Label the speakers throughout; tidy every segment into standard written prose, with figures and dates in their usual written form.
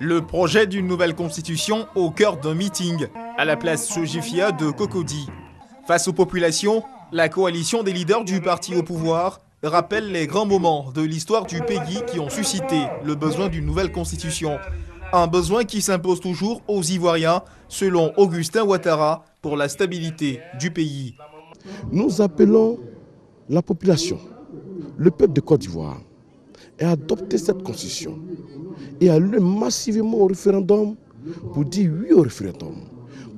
Speaker 1: Le projet d'une nouvelle constitution au cœur d'un meeting à la place Sojifia de Cocody. Face aux populations, la coalition des leaders du parti au pouvoir rappelle les grands moments de l'histoire du pays qui ont suscité le besoin d'une nouvelle constitution. Un besoin qui s'impose toujours aux Ivoiriens, selon Augustin Ouattara, pour la stabilité du pays.
Speaker 2: Nous appelons la population, le peuple de Côte d'Ivoire, à adopter cette constitution et à aller massivement au référendum pour dire oui au référendum.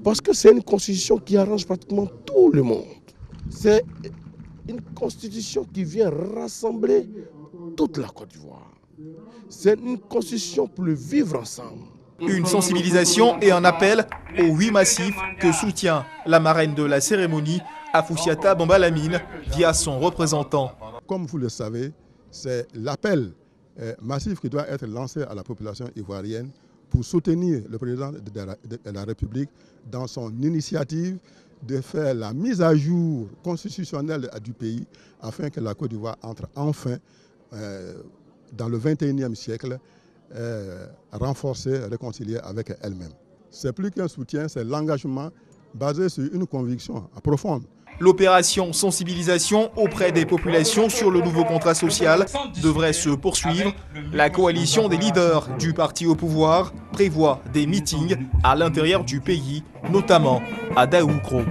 Speaker 2: Parce que c'est une constitution qui arrange pratiquement tout le monde. C'est une constitution qui vient rassembler toute la Côte d'Ivoire. C'est une constitution pour le vivre ensemble.
Speaker 1: Une sensibilisation et un appel au oui massif que soutient la marraine de la cérémonie, Afoussiata Bambalamine, via son représentant.
Speaker 3: Comme vous le savez, c'est l'appel massif qui doit être lancé à la population ivoirienne pour soutenir le président de la République dans son initiative de faire la mise à jour constitutionnelle du pays afin que la Côte d'Ivoire entre enfin dans le 21e siècle renforcée, réconciliée avec elle-même. C'est plus qu'un soutien, c'est l'engagement basé sur une conviction profonde.
Speaker 1: L'opération sensibilisation auprès des populations sur le nouveau contrat social devrait se poursuivre. La coalition des leaders du parti au pouvoir prévoit des meetings à l'intérieur du pays, notamment à Daoukro.